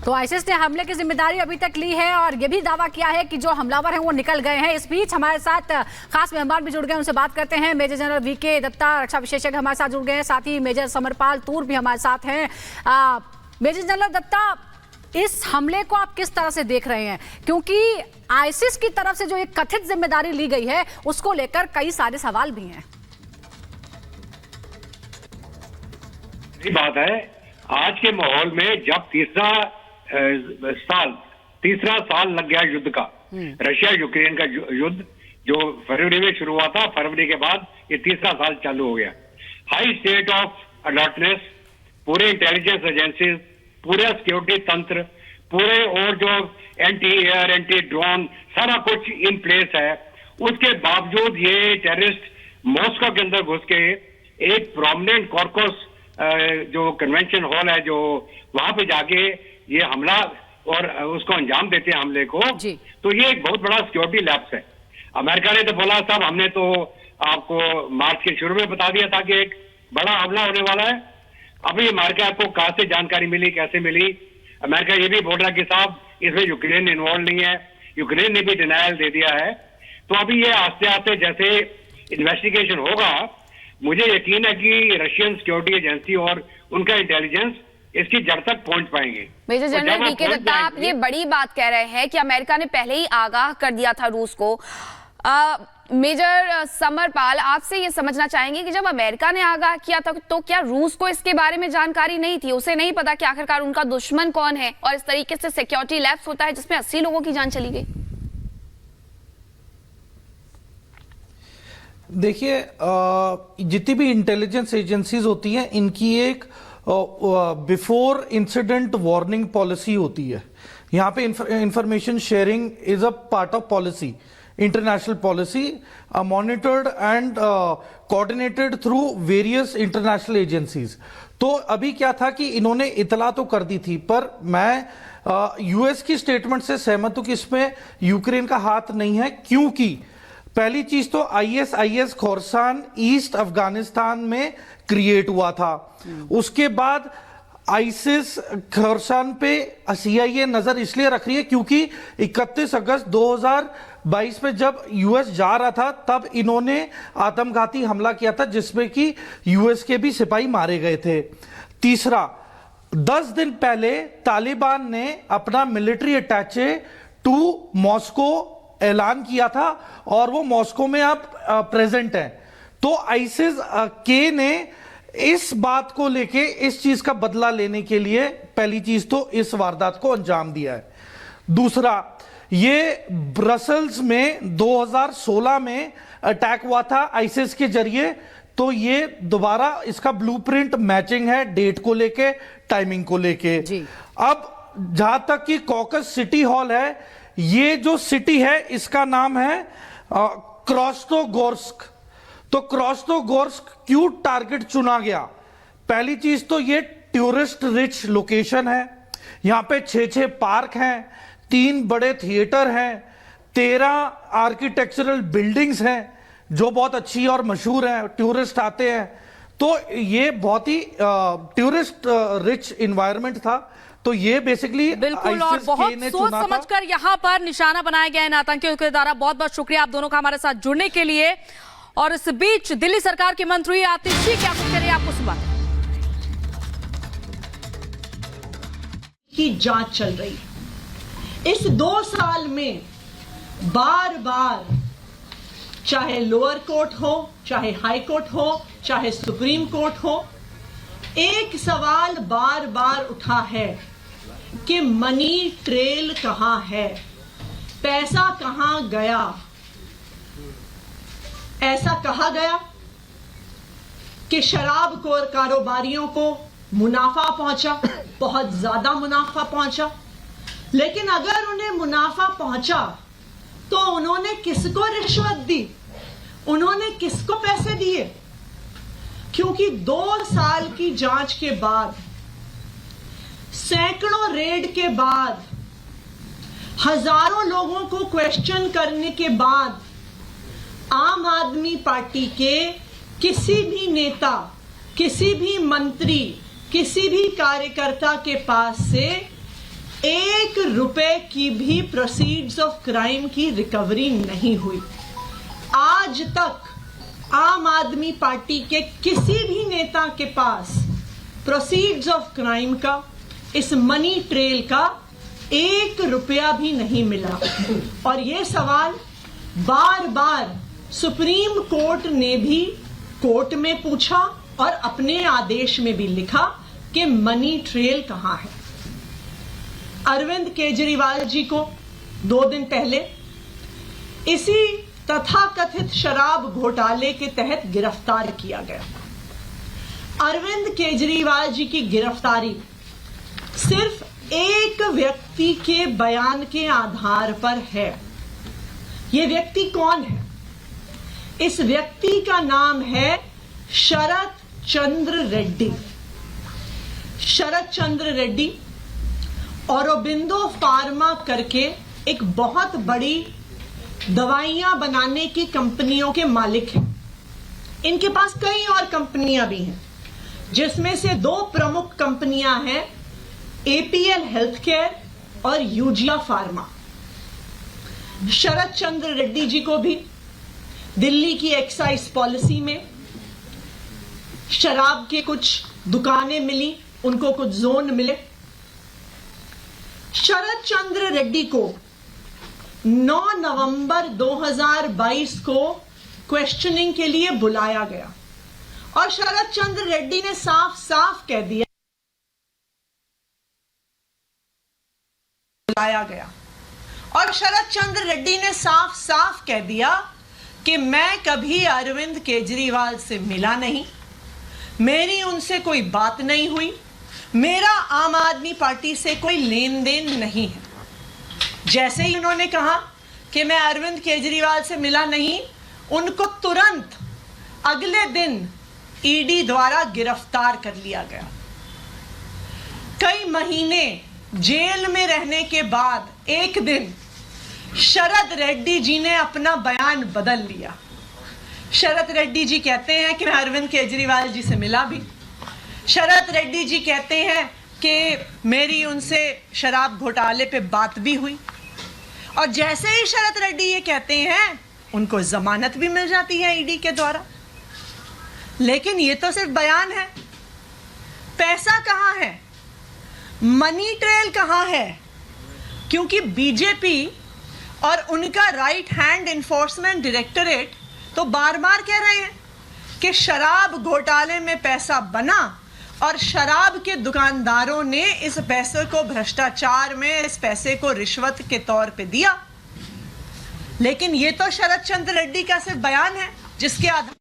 तो आईसिस ने हमले की जिम्मेदारी अभी तक ली है और ये भी दावा किया है कि जो हमलावर हैं वो निकल गए हैं। इस बीच हमारे साथ खास मेहमान भी जुड़ गए, उनसे बात करते हैं। मेजर जनरल वीके दत्ता, रक्षा विशेषज्ञ, हमारे साथ जुड़ गए हैं। साथ ही मेजर समरपाल तूर भी हमारे साथ हैं। मेजर जनरल दत्ता, इस हमले को आप किस तरह से देख रहे हैं, क्योंकि आईसिस की तरफ से जो एक कथित जिम्मेदारी ली गई है उसको लेकर कई सारे सवाल भी हैं। बात है, आज के माहौल में जब तीसरा साल लग गया युद्ध का, रशिया यूक्रेन का युद्ध जो फरवरी में शुरू हुआ था, फरवरी के बाद ये तीसरा साल चालू हो गया। हाई स्टेट ऑफ अलर्टनेस, पूरे इंटेलिजेंस एजेंसीज, पूरे सिक्योरिटी तंत्र, पूरे और जो एंटी एयर, एंटी ड्रोन, सारा कुछ इन प्लेस है। उसके बावजूद ये टेररिस्ट मॉस्को के अंदर घुस के एक प्रोमिनेंट कॉर्कस जो कन्वेंशन हॉल है, जो वहां पे जाके ये हमला और उसको अंजाम देते हैं हमले को, तो ये एक बहुत बड़ा सिक्योरिटी लैप्स है। अमेरिका ने तो बोला साहब हमने तो आपको मार्च के शुरू में बता दिया था कि एक बड़ा हमला होने वाला है। अभी अमेरिका आपको कहां से जानकारी मिली, कैसे मिली? अमेरिका ये भी बोल रहा कि साहब इसमें यूक्रेन इन्वॉल्व नहीं है, यूक्रेन ने भी डिनायल दे दिया है। तो अभी ये आस्ते आस्ते जैसे इन्वेस्टिगेशन होगा, मुझे यकीन है कि रशियन सिक्योरिटी एजेंसी और उनका इंटेलिजेंस इसकी जड़ तक पहुंच पाएंगे। मेजर जनरल वीके दत्ता, आप ये बड़ी बात कह रहे हैं कि अमेरिका ने पहले ही आगाह कर दिया था रूस को। मेजर समरपाल, आपसे ये समझना चाहेंगे कि जब अमेरिका ने आगाह किया था तो क्या रूस को इसके बारे में जानकारी नहीं थी? उसे नहीं पता कि आखिरकार उनका दुश्मन कौन है और इस तरीके से सिक्योरिटी लैप्स होता है जिसमें 80 लोगों की जान चली गई? देखिए, जितनी भी इंटेलिजेंस एजेंसीज होती हैं, इनकी एक बिफोर इंसिडेंट वार्निंग पॉलिसी होती है। यहाँ पे information sharing is a part of policy, international policy, monitored and coordinated through various international agencies. तो अभी क्या था कि इन्होंने इतला तो कर दी थी, पर मैं यूएस की स्टेटमेंट से सहमत हूं कि इसमें यूक्रेन का हाथ नहीं है। क्योंकि पहली चीज तो आईएस खोरसान ईस्ट अफगानिस्तान में क्रिएट हुआ था। उसके बाद आईसिस खोरसान पे सीआईए नजर इसलिए रख रही है क्योंकि 31 अगस्त 2022 में जब यूएस जा रहा था तब इन्होंने आत्मघाती हमला किया था जिसमें कि यूएस के भी सिपाही मारे गए थे। तीसरा, 10 दिन पहले तालिबान ने अपना मिलिट्री अटैचे टू मॉस्को ऐलान किया था और वो मॉस्को में अब प्रेजेंट है। तो आईसिस के ने इस बात को लेके इस चीज का बदला लेने के लिए पहली चीज तो इस वारदात को अंजाम दिया है। दूसरा, ये ब्रसल्स में 2016 में अटैक हुआ था आईसिस के जरिए, तो ये दोबारा इसका ब्लूप्रिंट मैचिंग है डेट को लेके, टाइमिंग को लेके। अब जहां तक कि कॉकस सिटी हॉल है, ये जो सिटी है इसका नाम है क्रास्नोगोर्स्क। तो क्रास्नोगोर्स्क क्यों टारगेट चुना गया? पहली चीज तो ये टूरिस्ट रिच लोकेशन है, यहां पे 6 पार्क हैं, 3 बड़े थिएटर हैं, 13 आर्किटेक्चरल बिल्डिंग्स हैं जो बहुत अच्छी और मशहूर हैं, टूरिस्ट आते हैं। तो ये बहुत ही टूरिस्ट रिच इन्वायरमेंट था। तो ये बेसिकली बिल्कुल, और बहुत सोच समझकर यहाँ पर निशाना बनाया गया इन आतंकियों के द्वारा। बहुत बहुत शुक्रिया आप दोनों का हमारे साथ जुड़ने के लिए। और इस बीच दिल्ली सरकार के मंत्री आतिशी क्या कुछ करें, आपको सुना की जांच चल रही। इस 2 साल में बार बार, चाहे लोअर कोर्ट हो, चाहे हाई कोर्ट हो, चाहे सुप्रीम कोर्ट हो, एक सवाल बार बार उठा है कि मनी ट्रेल कहां है, पैसा कहां गया। ऐसा कहा गया कि शराब कारोबारियों को मुनाफा पहुंचा, बहुत ज्यादा मुनाफा पहुंचा। लेकिन अगर उन्हें मुनाफा पहुंचा तो उन्होंने किसको रिश्वत दी, उन्होंने किसको पैसे दिए? क्योंकि 2 साल की जांच के बाद, सैकड़ों रेड के बाद, हजारों लोगों को क्वेश्चन करने के बाद आम आदमी पार्टी के किसी भी नेता, किसी भी मंत्री, किसी भी कार्यकर्ता के पास से ₹1 की भी प्रोसीड्स ऑफ क्राइम की रिकवरी नहीं हुई। आज तक आम आदमी पार्टी के किसी भी नेता के पास प्रोसीड्स ऑफ क्राइम का, इस मनी ट्रेल का ₹1 भी नहीं मिला। और ये सवाल बार बार सुप्रीम कोर्ट ने भी कोर्ट में पूछा और अपने आदेश में भी लिखा कि मनी ट्रेल कहां है। अरविंद केजरीवाल जी को 2 दिन पहले इसी तथाकथित शराब घोटाले के तहत गिरफ्तार किया गया। अरविंद केजरीवाल जी की गिरफ्तारी सिर्फ एक व्यक्ति के बयान के आधार पर है। यह व्यक्ति कौन है? इस व्यक्ति का नाम है शरद चंद्र रेड्डी। शरद चंद्र रेड्डी औरोबिंदो फार्मा करके एक बहुत बड़ी दवाइयां बनाने की कंपनियों के मालिक हैं। इनके पास कई और कंपनियां भी हैं, जिसमें से 2 प्रमुख कंपनियां हैं, APL हेल्थकेयर और यूजिया फार्मा। शरद चंद्र रेड्डी जी को भी दिल्ली की एक्साइज पॉलिसी में शराब के कुछ दुकानें मिली, उनको कुछ जोन मिले। शरद चंद्र रेड्डी को 9 नवंबर 2022 को क्वेश्चनिंग के लिए बुलाया गया और शरद चंद्र रेड्डी ने साफ साफ कह दिया और शरद चंद्र रेड्डी ने साफ साफ कह दिया कि मैं कभी अरविंद केजरीवाल से मिला नहीं, मेरी उनसे कोई बात नहीं हुई, मेरा आम आदमी पार्टी से कोई लेन देन नहीं है। जैसे ही उन्होंने कहा कि मैं अरविंद केजरीवाल से मिला नहीं, उनको तुरंत अगले दिन ईडी द्वारा गिरफ्तार कर लिया गया। कई महीने जेल में रहने के बाद एक दिन शरद रेड्डी जी ने अपना बयान बदल लिया। शरद रेड्डी जी कहते हैं कि मैं अरविंद केजरीवाल जी से मिला भी। शरद रेड्डी जी कहते हैं कि मेरी उनसे शराब घोटाले पे बात भी हुई। और जैसे ही शरद रेड्डी ये कहते हैं, उनको जमानत भी मिल जाती है ईडी के द्वारा। लेकिन ये तो सिर्फ बयान है। पैसा कहां है? मनी ट्रेल कहां है? क्योंकि बीजेपी और उनका राइट हैंड इन्फोर्समेंट डायरेक्टरेट तो बार बार कह रहे हैं कि शराब घोटाले में पैसा बना और शराब के दुकानदारों ने इस पैसे को भ्रष्टाचार में, इस पैसे को रिश्वत के तौर पे दिया। लेकिन ये तो शरद चंद्र रेड्डी का सिर्फ बयान है, जिसके आधार